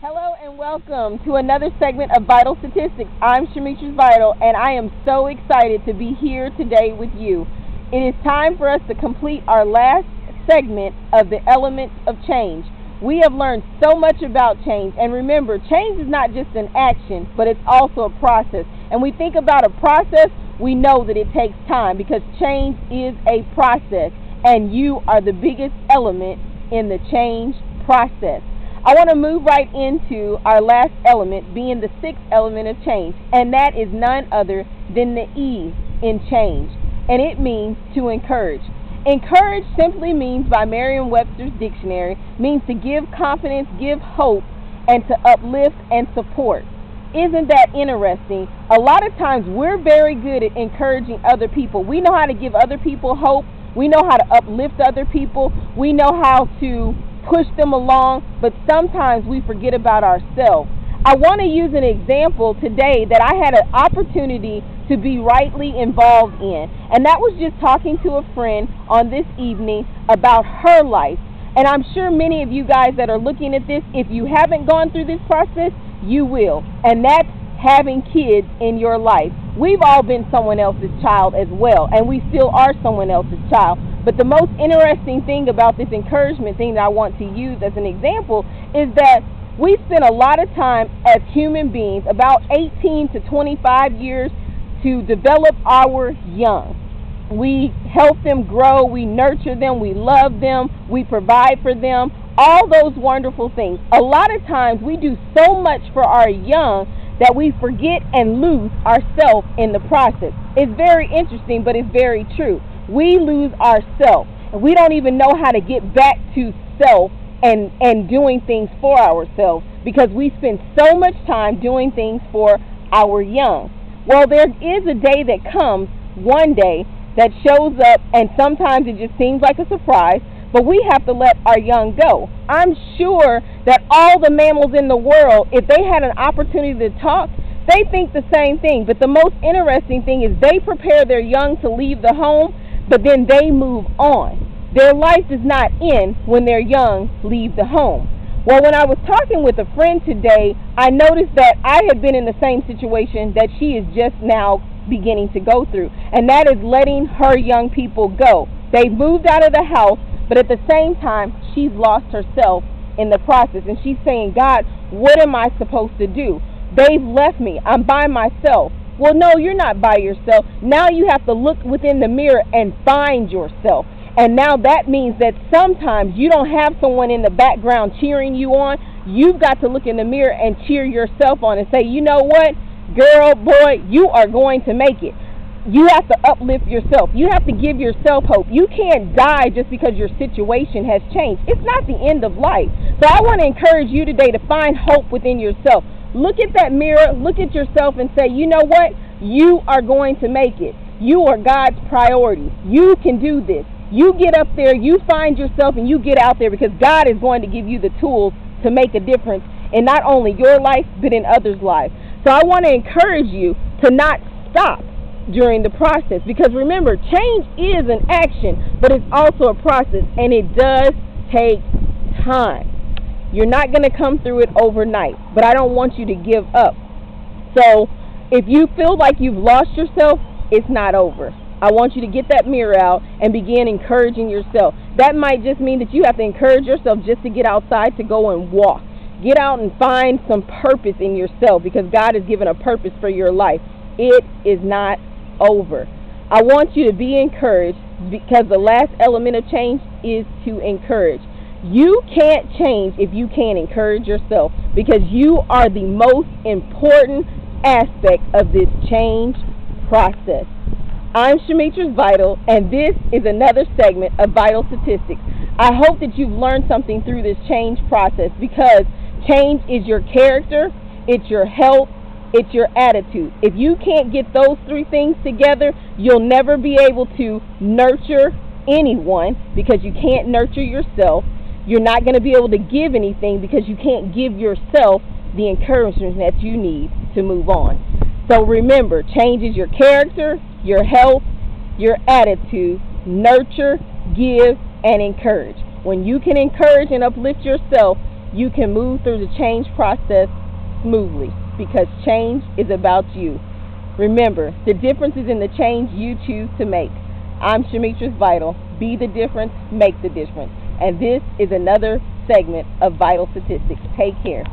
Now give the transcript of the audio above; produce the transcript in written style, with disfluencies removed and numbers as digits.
Hello and welcome to another segment of Vital Statistics. I'm shemetris.AVI and I am so excited to be here today with you. It is time for us to complete our last segment of the elements of change. We have learned so much about change, and remember, change is not just an action, but it's also a process. And we think about a process, we know that it takes time because change is a process, and you are the biggest element in the change process. I want to move right into our last element, being the sixth element of change, and that is none other than the E in change, and it means to encourage. Encourage simply means, by Merriam-Webster's dictionary, means to give confidence, give hope, and to uplift and support. Isn't that interesting? A lot of times we're very good at encouraging other people. We know how to give other people hope. We know how to uplift other people. We know how to push them along, but sometimes we forget about ourselves. I want to use an example today that I had an opportunity to be rightly involved in, and that was just talking to a friend on this evening about her life. And I'm sure many of you guys that are looking at this, if you haven't gone through this process, you will, and that's having kids in your life. We've all been someone else's child as well, and we still are someone else's child. But the most interesting thing about this encouragement thing that I want to use as an example is that we spend a lot of time as human beings, about 18 to 25 years, to develop our young. We help them grow, we nurture them, we love them, we provide for them, all those wonderful things. A lot of times we do so much for our young that we forget and lose ourselves in the process. It's very interesting, but it's very true. We lose ourselves, and we don't even know how to get back to self and doing things for ourselves because we spend so much time doing things for our young. Well, there is a day that comes one day that shows up, and sometimes it just seems like a surprise, but we have to let our young go. I'm sure that all the mammals in the world, if they had an opportunity to talk, they think the same thing. But the most interesting thing is they prepare their young to leave the home, but then they move on. Their life does not end when their young leave the home. Well, when I was talking with a friend today, I noticed that I had been in the same situation that she is just now beginning to go through, and that is letting her young people go. They've moved out of the house, but at the same time, she's lost herself in the process, and she's saying, God, what am I supposed to do? They've left me. I'm by myself. Well, no, you're not by yourself. Now you have to look within the mirror and find yourself. And now that means that sometimes you don't have someone in the background cheering you on. You've got to look in the mirror and cheer yourself on and say, you know what, girl, boy, you are going to make it. You have to uplift yourself. You have to give yourself hope. You can't die just because your situation has changed. It's not the end of life. So I want to encourage you today to find hope within yourself. Look at that mirror, look at yourself and say, you know what? You are going to make it. You are God's priority. You can do this. You get up there, you find yourself, and you get out there because God is going to give you the tools to make a difference in not only your life, but in others' lives. So I want to encourage you to not stop during the process, because remember, change is an action, but it's also a process, and it does take time. You're not going to come through it overnight, but I don't want you to give up. So if you feel like you've lost yourself, it's not over. I want you to get that mirror out and begin encouraging yourself. That might just mean that you have to encourage yourself just to get outside to go and walk. Get out and find some purpose in yourself, because God has given a purpose for your life. It is not over. I want you to be encouraged, because the last element of change is to encourage. You can't change if you can't encourage yourself, because you are the most important aspect of this change process. I'm shemetris.AVI, and this is another segment of Vital Statistics. I hope that you've learned something through this change process, because change is your character, it's your health, it's your attitude. If you can't get those three things together, you'll never be able to nurture anyone, because you can't nurture yourself. You're not going to be able to give anything because you can't give yourself the encouragement that you need to move on. So remember, change is your character, your health, your attitude. Nurture, give, and encourage. When you can encourage and uplift yourself, you can move through the change process smoothly, because change is about you. Remember, the difference is in the change you choose to make. I'm Shemetris Vital. Be the difference, make the difference. And this is another segment of Vital Statistics. Take care.